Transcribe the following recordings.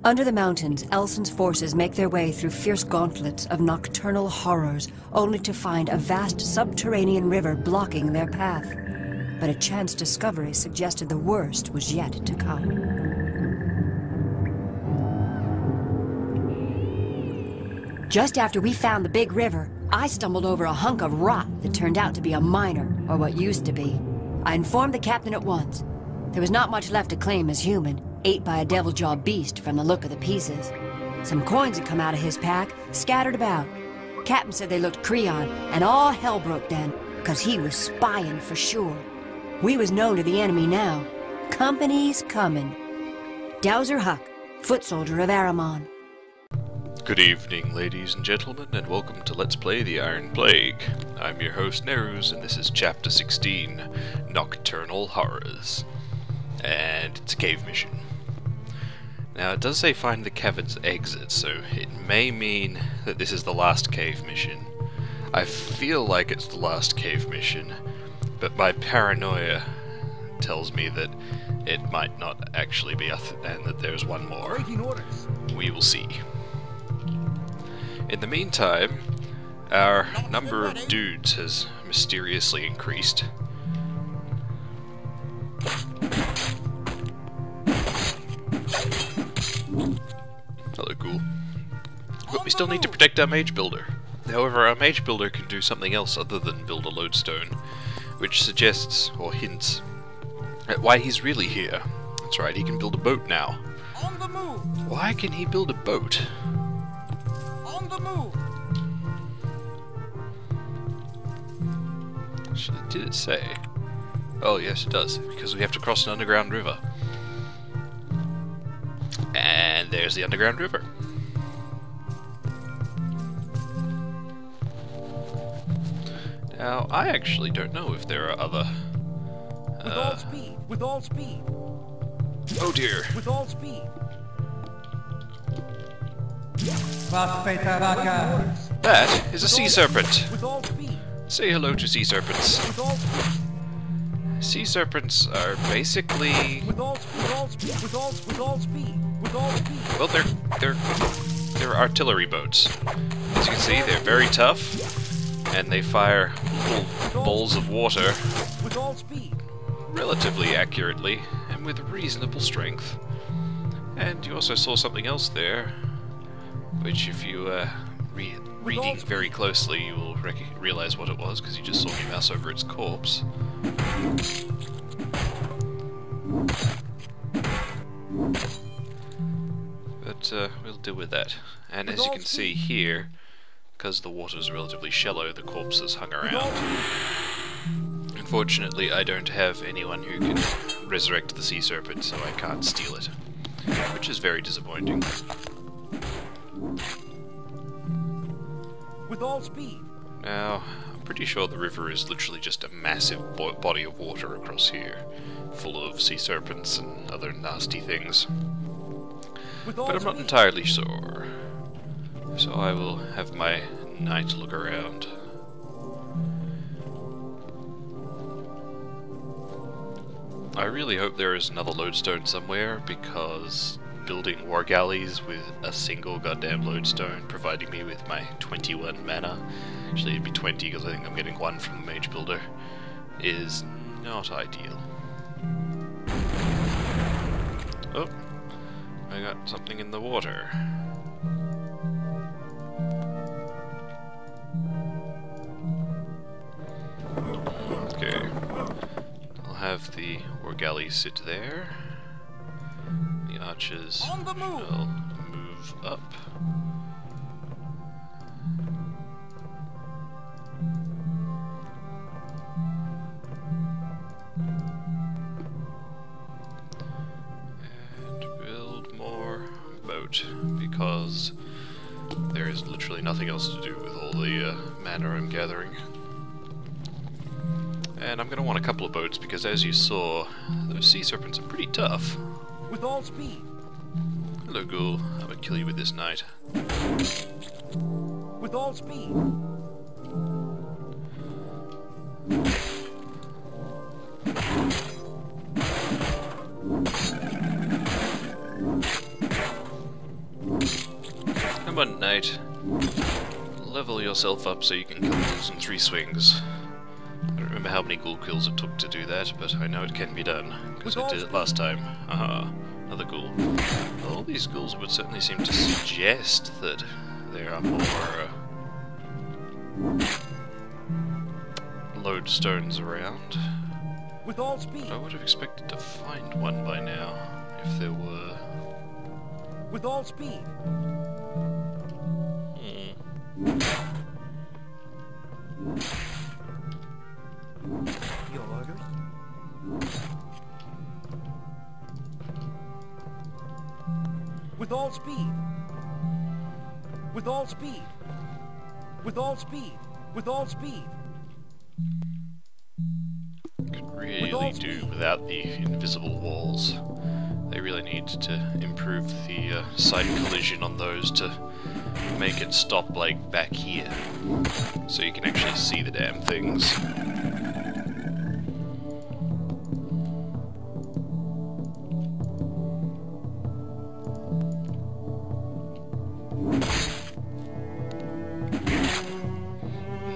Under the mountains, Elson's forces make their way through fierce gauntlets of nocturnal horrors, only to find a vast subterranean river blocking their path. But a chance discovery suggested the worst was yet to come. Just after we found the big river, I stumbled over a hunk of rock that turned out to be a miner, or what used to be. I informed the captain at once. There was not much left to claim as human, ate by a devil-jawed beast from the look of the pieces. Some coins had come out of his pack, scattered about. Captain said they looked Creon, and all hell broke then, 'cause he was spying for sure. We was known to the enemy now. Company's coming. Dowser Huck, foot soldier of Aramon. Good evening, ladies and gentlemen, and welcome to Let's Play the Iron Plague. I'm your host, Neruz, and this is Chapter 16, Nocturnal Horrors. And it's a cave mission. Now, it does say find the cavern's exit, so it may mean that this is the last cave mission. I feel like it's the last cave mission, but my paranoia tells me that it might not actually be, and that there's one more. We will see. In the meantime, our number of dudes has mysteriously increased. Hello, ghoul. But we still need to protect our mage builder. However, our mage builder can do something else other than build a lodestone, which suggests, or hints, at why he's really here. That's right, he can build a boat now. On the move! Why can he build a boat? On the move! Actually, did it say? Oh, yes, it does, because we have to cross an underground river. And there's the underground river. Now, I actually don't know if there are other... With all speed! With all speed! Oh dear! With all speed! That is a sea serpent! With all speed! Say hello to sea serpents. With all speed! Sea serpents are basically... With all speed! With all speed! With all speed! With all speed! Well, they're artillery boats. As you can see, they're very tough, and they fire little balls of water With all speed! relatively accurately and with reasonable strength. And you also saw something else there, which if you reading very closely, you will realize what it was, because you just saw me mouse over its corpse. But we'll deal with that. And as you can see here, because the water's relatively shallow, the corpse is hung around. Unfortunately, I don't have anyone who can resurrect the sea serpent, so I can't steal it, which is very disappointing. With all speed! Now, I'm pretty sure the river is literally just a massive body of water across here, full of sea serpents and other nasty things. But I'm not entirely sure, so I will have my knight look around. I really hope there is another lodestone somewhere, because building war galleys with a single goddamn lodestone, providing me with my 21 mana, actually it'd be 20 because I think I'm getting one from the mage builder, is not ideal. Oh, I got something in the water. Okay, I'll have the war galley sit there. The archers will move up. And build more boat, because there is literally nothing else to do with all the mana I'm gathering. And I'm going to want a couple of boats, because as you saw, those sea serpents are pretty tough. With all speed! Hello, ghoul. I'm gonna kill you with this knight. With all speed! Knight. Level yourself up so you can kill ghouls in 3 swings. I don't remember how many ghoul kills it took to do that, but I know it can be done, because I did it last time. Aha, another ghoul. All these ghouls would certainly seem to suggest that there are more lodestones around. With all speed. But I would have expected to find one by now, if there were. With all speed. Your orders? With all speed. With all speed. With all speed. With all speed. Could really do without the invisible walls. They really need to improve the side collision on those to make it stop like back here, so you can actually see the damn things.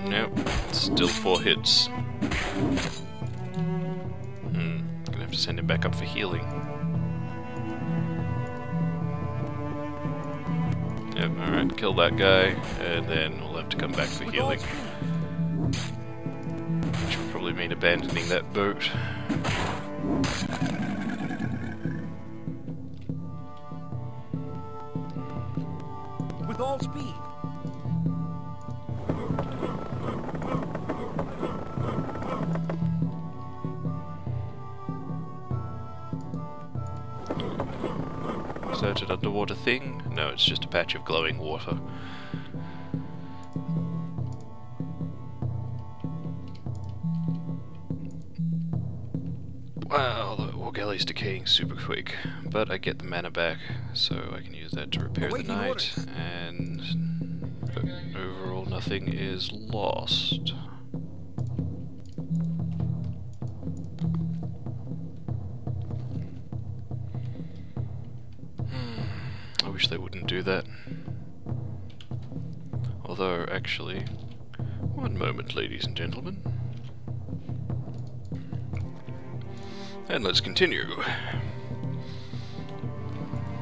Nope, still 4 hits. Gonna have to send him back up for healing. Yep, alright, kill that guy, and then we'll have to come back for healing. Which will probably mean abandoning that boat. With all speed. Is that an underwater thing? No, it's just a patch of glowing water. Wow, the war galley's decaying super quick, but I get the mana back, so I can use that to repair the knight, and overall nothing is lost. I wish they wouldn't do that. Although, actually, one moment, ladies and gentlemen. And let's continue.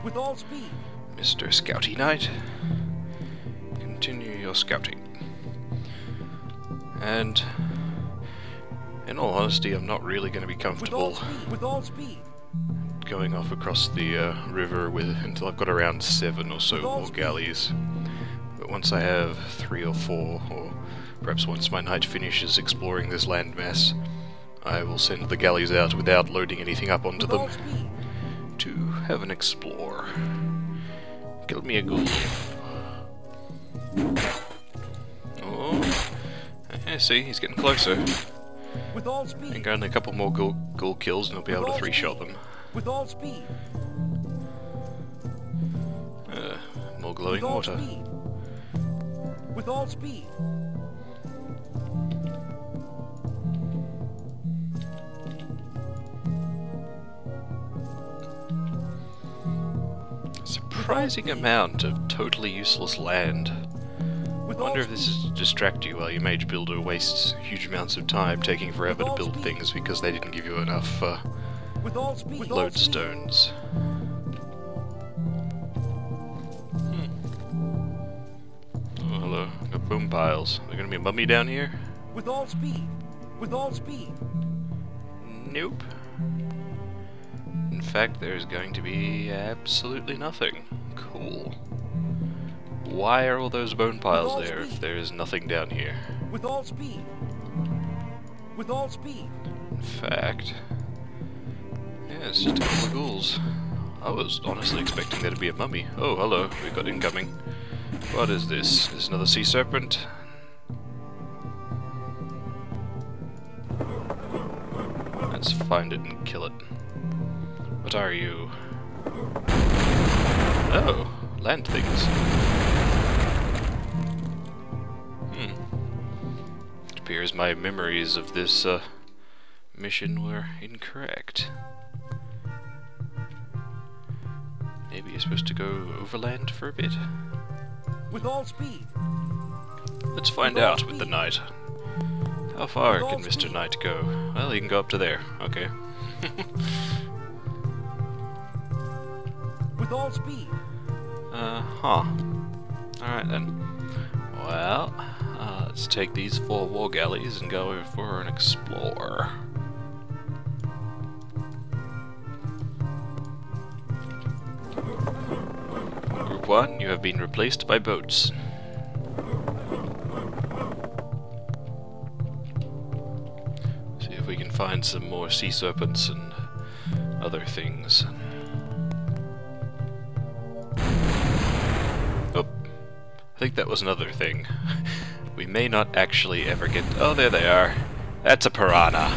With all speed. Mr. Scouty Knight, continue your scouting. And, in all honesty, I'm not really going to be comfortable With all speed. going off across the river until I've got around 7 or so war galleys. But once I have 3 or 4, or perhaps once my knight finishes exploring this landmass, I will send the galleys out without loading anything up onto them to have an explore. Kill me a ghoul. Oh, see, he's getting closer. With all I speed. think only a couple more ghoul kills and I'll be able to 3-shot them. With all speed. More glowing With all water. speed. With all speed. Surprising amount of totally useless land. I wonder if this is to distract you while your mage builder wastes huge amounts of time taking forever to build things because they didn't give you enough With all speed. lodestones. Oh, hello. Got boom piles. Are there gonna be a mummy down here? With all speed. With all speed. Nope. In fact, there's going to be absolutely nothing. Cool. Why are all those bone piles there if there is nothing down here? With all speed. With all speed. In fact, yeah, it's just a couple of ghouls. I was honestly expecting there to be a mummy. Oh, hello, we got incoming. What is this? Is this another sea serpent? Let's find it and kill it. What are you? Oh, land things. It appears my memories of this mission were incorrect. Maybe you're supposed to go overland for a bit? With all speed. Let's find With all out with the speed. knight. How far With all can Mr. speed. Knight go? Well, he can go up to there. Okay. With all speed. Huh. Alright then. Well, let's take these 4 war galleys and go for an explore. Group 1, you have been replaced by boats. See if we can find some more sea serpents and other things. Oh, I think that was another thing. We may not actually ever get... Oh, there they are. That's a piranha.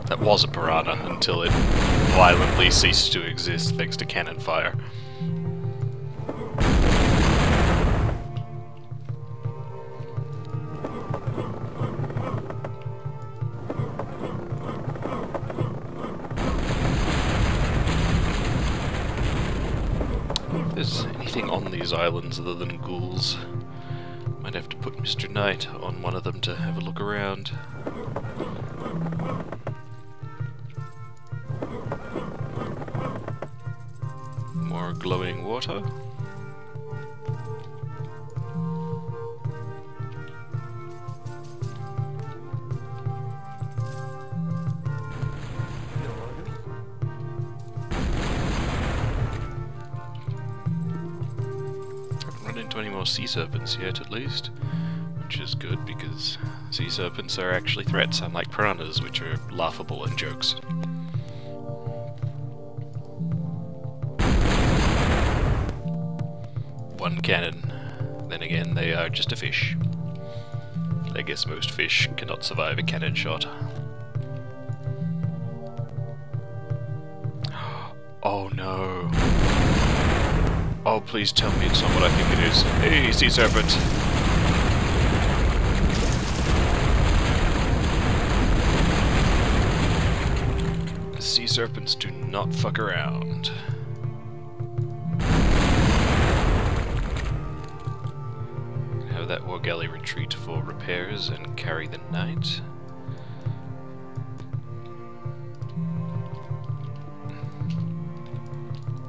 That was a piranha until it violently ceased to exist thanks to cannon fire. If there's anything on these islands other than ghouls, might have to put Mr. Knight on one of them to have a look around. More glowing water. Haven't run into any more sea serpents yet, at least, which is good because sea serpents are actually threats, unlike piranhas, which are laughable and jokes. One cannon. Then again, they are just a fish. I guess most fish cannot survive a cannon shot. Oh no. Oh, please tell me it's not what I think it is. Hey, sea serpent! Sea serpents do not fuck around. Have that war galley retreat for repairs and carry the knight.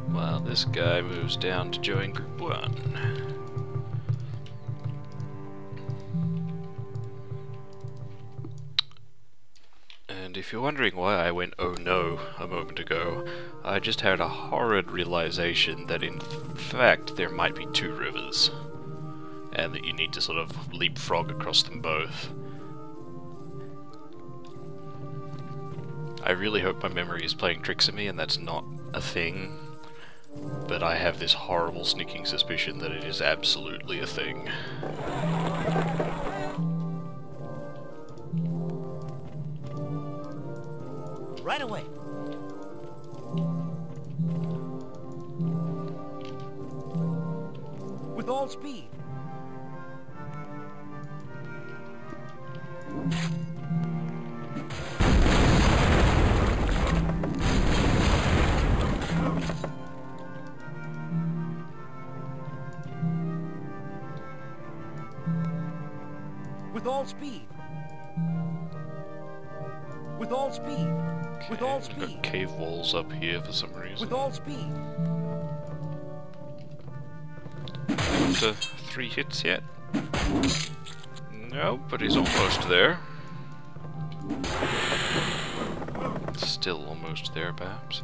While this guy moves down to join Group 1. And if you're wondering why I went oh no a moment ago, I just had a horrid realization that in fact there might be 2 rivers, and that you need to sort of leapfrog across them both. I really hope my memory is playing tricks on me and that's not a thing, but I have this horrible sneaking suspicion that it is absolutely a thing. Right away. With all speed. With all speed. With all speed. With all We've speed. got cave walls up here for some reason. With all speed. Up to 3 hits yet? No, but he's almost there. Still almost there, perhaps.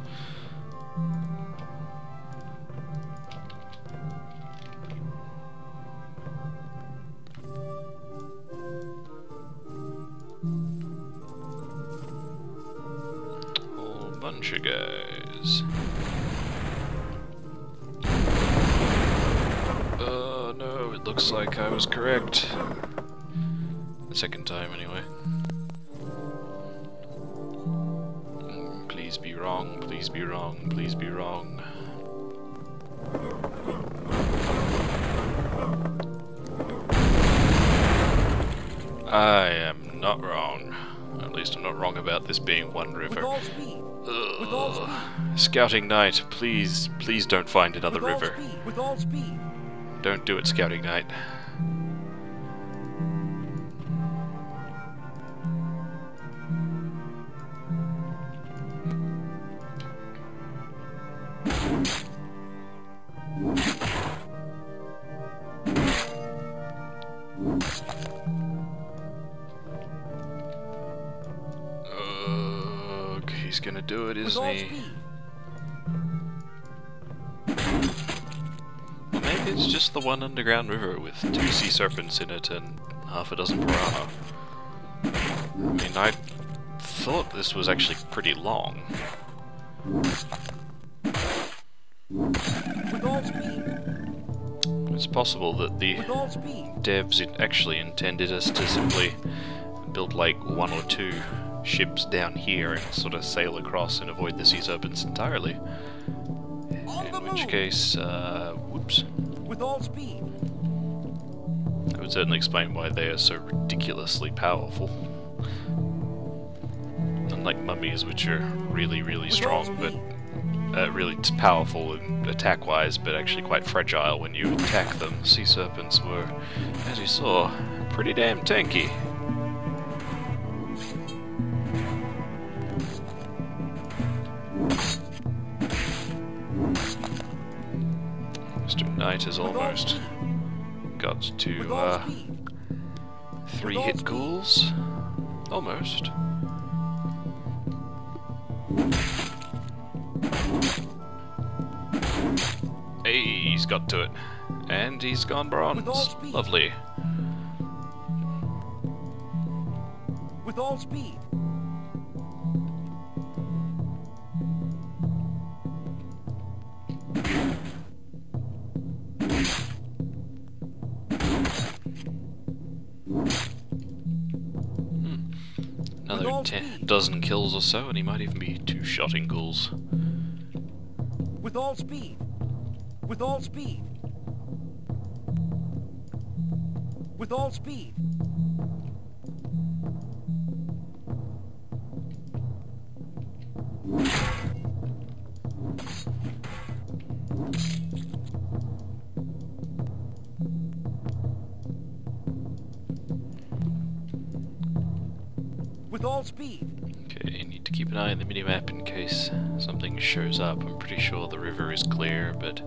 Whole bunch of guys. No, it looks like I was correct. The second time, anyway. Please be wrong, please be wrong, please be wrong. I am not wrong. At least I'm not wrong about this being one With river. all speed. With all speed. Scouting Knight, please don't find another With all river. speed. With all speed. Don't do it, Scouting Knight. He's gonna do it, isn't he? Well, maybe it's just the one underground river with 2 sea serpents in it and half a dozen piranha. I mean, I thought this was actually pretty long. With all speed. It's possible that the With all speed. devs actually intended us to simply build like 1 or 2 ships down here and sort of sail across and avoid the sea serpents entirely. In which case, whoops. With all speed. That would certainly explain why they are so ridiculously powerful. Unlike mummies, which are really strong, but really powerful and attack-wise, but actually quite fragile when you attack them. Sea serpents were, as you saw, pretty damn tanky. Mr. Knight has almost got to 3 hit goals. Almost. Hey, he's got to it. And he's gone bronze. Lovely. With all speed. Another 10 kills or so, and he might even be 2-shotting ghouls. With all speed. With all speed. With all speed. With all speed. Okay, need to keep an eye on the minimap in case something shows up. I'm pretty sure the river is clear, but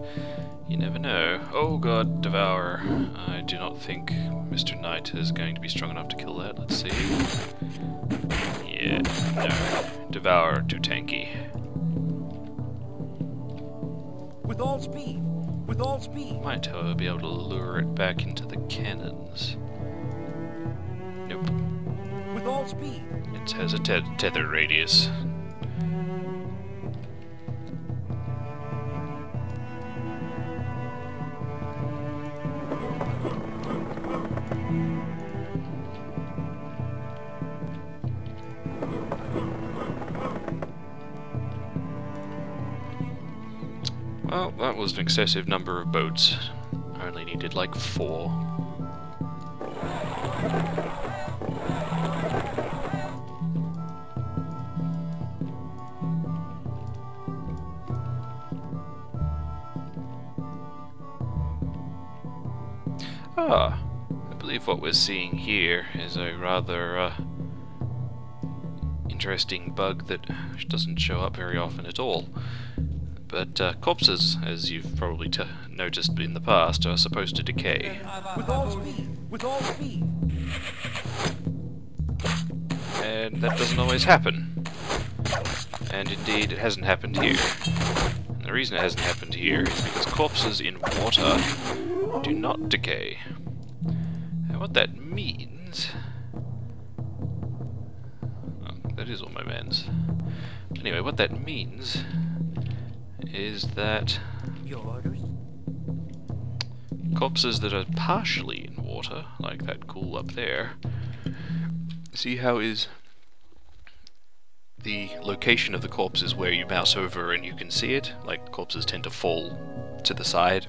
you never know. Oh god, Devourer. I do not think Mr. Knight is going to be strong enough to kill that. Let's see. Yeah, no. Devourer, too tanky. With all speed. With all speed. Might, however, be able to lure it back into the cannons. Nope. With all speed. It has a tether radius. Well, that was an excessive number of boats. I only needed like 4. Ah, I believe what we're seeing here is a rather interesting bug that doesn't show up very often at all. But corpses, as you've probably noticed in the past, are supposed to decay. With all speed. With all speed. And that doesn't always happen. And indeed, it hasn't happened here. And the reason it hasn't happened here is because corpses in water do not decay. And what that means... Oh, that is all my mans. Anyway, what that means is that Your orders? corpses that are partially in water, like that ghoul up there, see how is the location of the corpse is where you mouse over and you can see it, like corpses tend to fall to the side.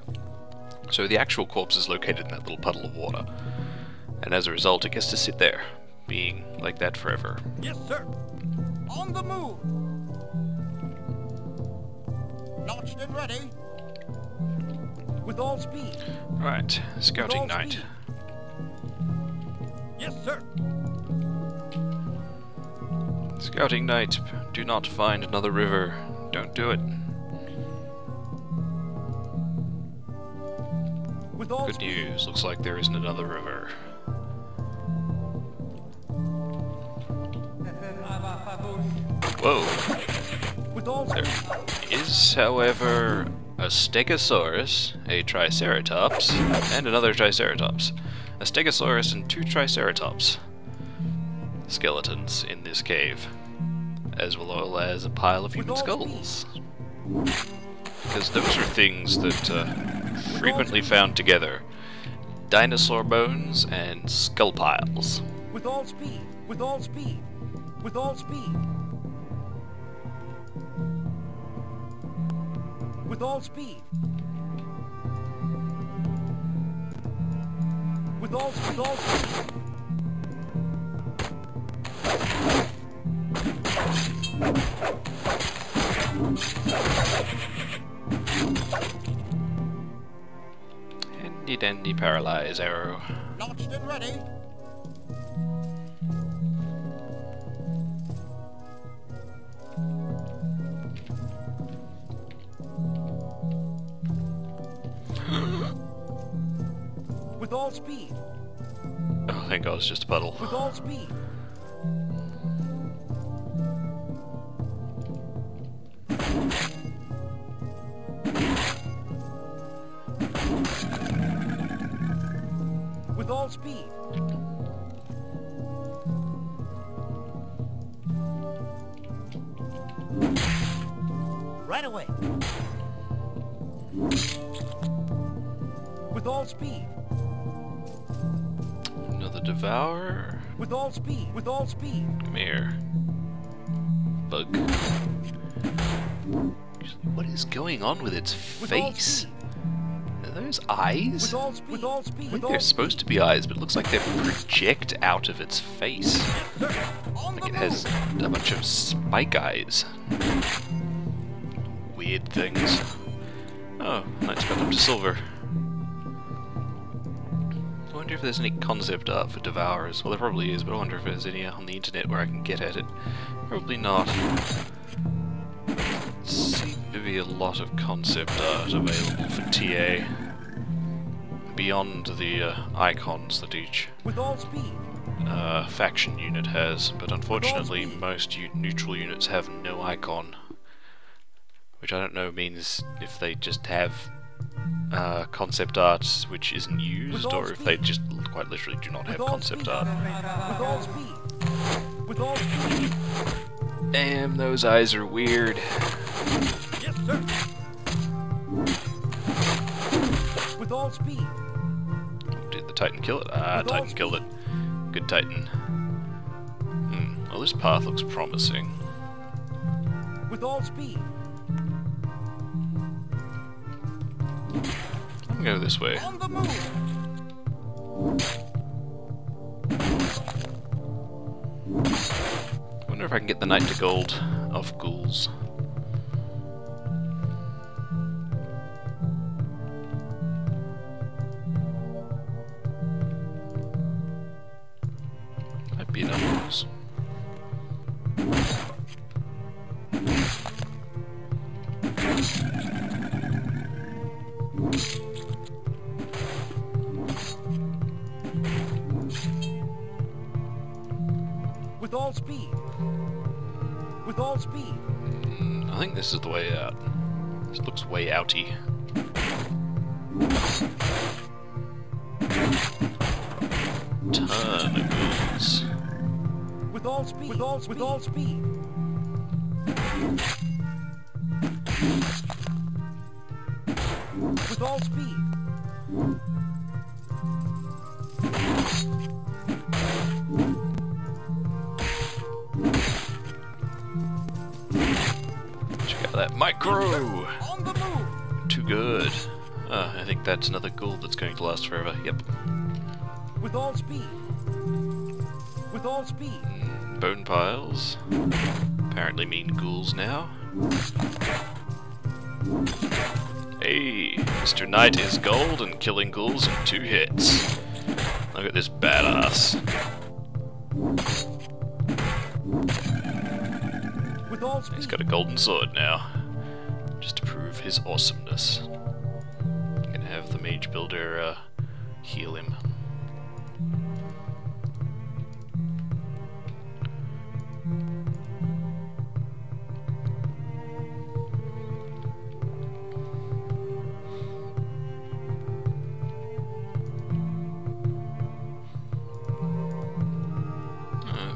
So the actual corpse is located in that little puddle of water, and as a result it gets to sit there, being like that forever. Yes, sir. On the move. Launched and ready. With all speed. Right, scouting night. Speed. Yes, sir. Scouting night. Do not find another river. Don't do it. With all Good speed. news. Looks like there isn't another river. Whoa. With all There speed. is, however, a Stegosaurus, a Triceratops, and another Triceratops. A Stegosaurus and 2 Triceratops skeletons in this cave, as well as a pile of human skulls. Because those are things that frequently found together. Dinosaur bones and skull piles. With all speed. With all speed. With all speed. With all speed. With all speed. With all speed. Handy dandy paralyze arrow. Launched and ready. With all speed. Oh, thank God, it's just a puddle. With all speed. With all speed. Right away. With all speed. Another devourer. With all speed. With all speed. Come here. Bug. What is going on with its With all face? speed. Are those eyes? With all speed. With all speed. I think they're supposed to be eyes, but it looks like they project out of its face. Like it has a bunch of spike eyes. Weird things. Oh, knight's got up to silver. I wonder if there's any concept art for devourers. Well, there probably is, but I wonder if there's any on the internet where I can get at it. Probably not. Seems to be a lot of concept art available for TA. Beyond the icons that each With all speed. faction unit has, but unfortunately most neutral units have no icon. Which I don't know means if they just have concept art which isn't used, or if they just quite literally do not have concept art. With all speed. With all speed. Damn, those eyes are weird. Yes, sir. With all speed. Did the Titan kill it? Ah, Titan killed it. Good Titan. Well, this path looks promising. With all speed. I'll go this way. On the move. Wonder if I can get the Knight to Gold off ghouls. Might be numbers. With all speed. With all speed. I think this is the way out. This looks way outy. Ton of ghouls. With all speed. With all speed. With all speed. With all speed. Check out that micro! On the move. Too good. I think that's another ghoul that's going to last forever. Yep. With all speed. With all speed. Bone piles. Apparently mean ghouls now. Hey, Mr. Knight is gold and killing ghouls in 2 hits. Look at this badass. With all speed. He's got a golden sword now, just to prove his awesomeness. I'm gonna have the mage builder heal him.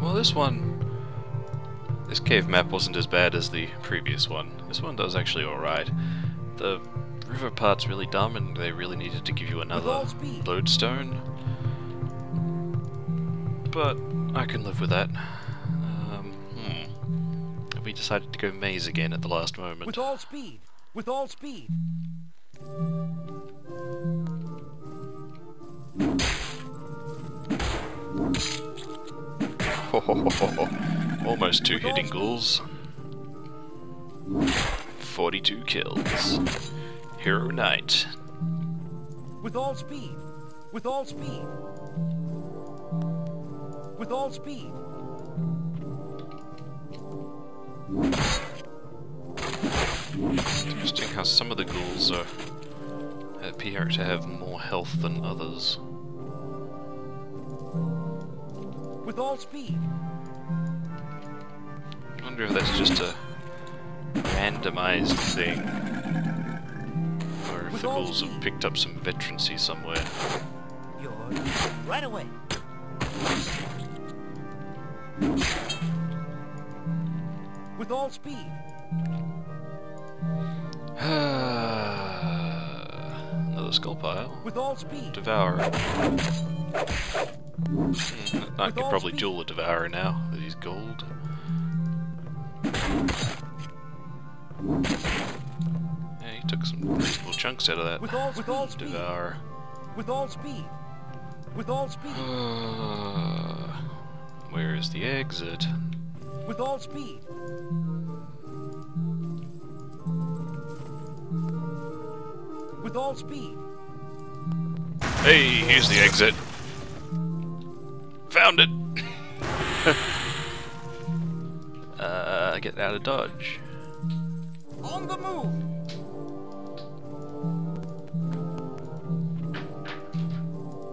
Well, this cave map wasn't as bad as the previous one. This one does actually alright. The river part's really dumb and they really needed to give you another lodestone. But I can live with that. We decided to go maze again at the last moment. With all speed. With all speed. Almost 2 hitting ghouls. 42 kills. Hero Knight. With all speed. With all speed. With all speed. It's interesting how some of the ghouls appear to have more health than others. With all speed. I wonder if that's just a randomized thing, or if the ghouls have picked up some veterancy somewhere. You're right away. With all speed. Another skull pile. With all speed. Devour. I could probably duel a Devourer now with his gold. Yeah, he took some reasonable chunks out of that. With all speed. Devourer. With all speed. With all speed. Where is the exit? With all speed. With all speed. Hey, here's the exit. Found it! Get out of dodge. On the move.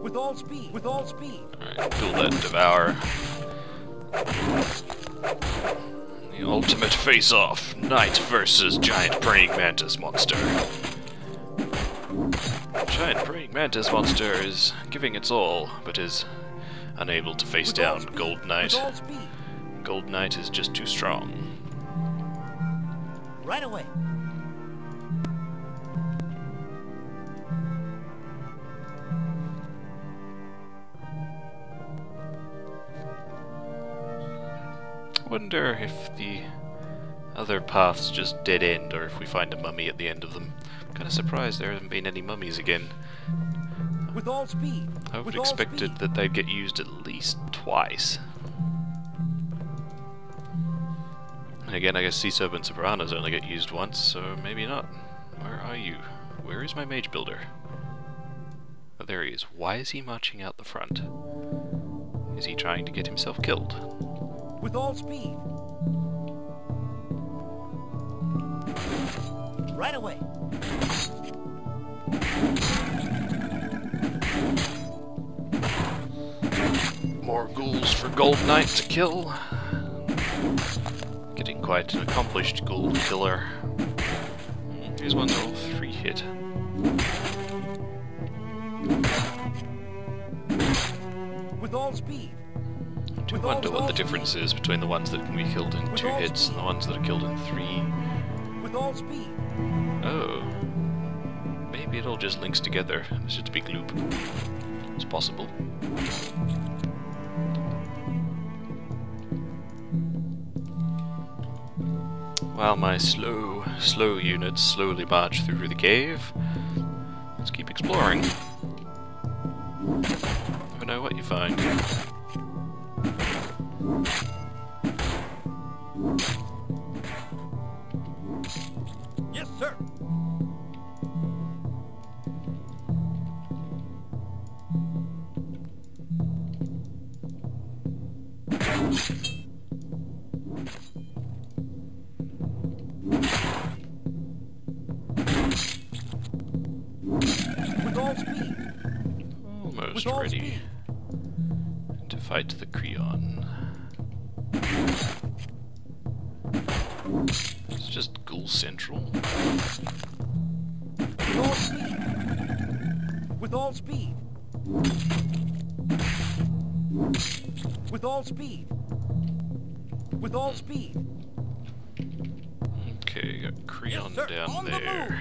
With all speed. With all speed. Alright, duel that Devourer. The ultimate face-off. Knight versus giant praying mantis monster. Giant praying mantis monster is giving its all, but is unable to face down Gold Knight. Gold Knight is just too strong. Right away. I wonder if the other paths just dead end, or if we find a mummy at the end of them. I'm kind of surprised there haven't been any mummies again. With all speed. I would have expected that they'd get used at least twice. And again, I guess Sea Serpent Sopranos only get used once, so maybe not. Where are you? Where is my mage builder? Oh, there he is. Why is he marching out the front? Is he trying to get himself killed? With all speed. Right away. More ghouls for Gold Knight to kill. Getting quite an accomplished ghoul killer. Here's one that all 3 hit. With all speed. I do wonder what the difference is between the ones that can be killed in 2 hits and the ones that are killed in 3. With all speed. Oh. Maybe it all just links together. It's just a big loop. It's possible. While my slow units slowly march through the cave, let's keep exploring. Never know what you find. Yes, sir. With all speed. Almost With all ready speed. to fight the Creon. It's just Ghoul Central. With all speed. With all speed. With all speed. With all speed. Okay, got Creon Yes, sir. down On the there.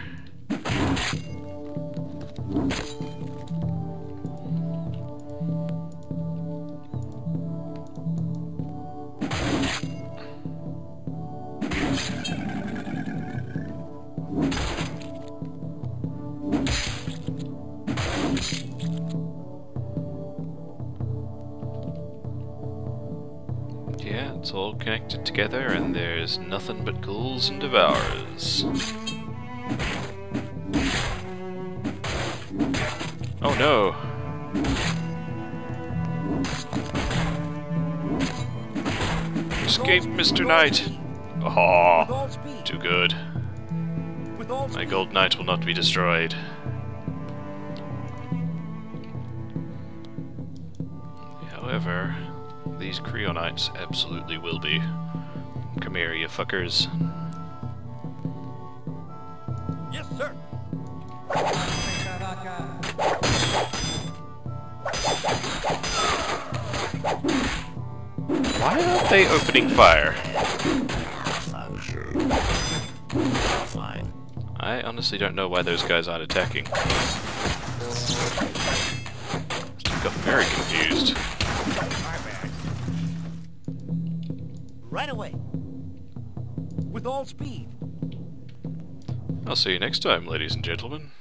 Yeah, it's all connected together, and there's nothing but ghouls and devourers. Oh no! Escape, Mr. Knight! With Oh, all speed. too good. With all My speed. gold knight will not be destroyed. However, these Creonites absolutely will be. Come here, you fuckers. Yes, sir. Why aren't they opening fire? I honestly don't know why those guys aren't attacking. Got very confused. Right away. With all speed. I'll see you next time, ladies and gentlemen.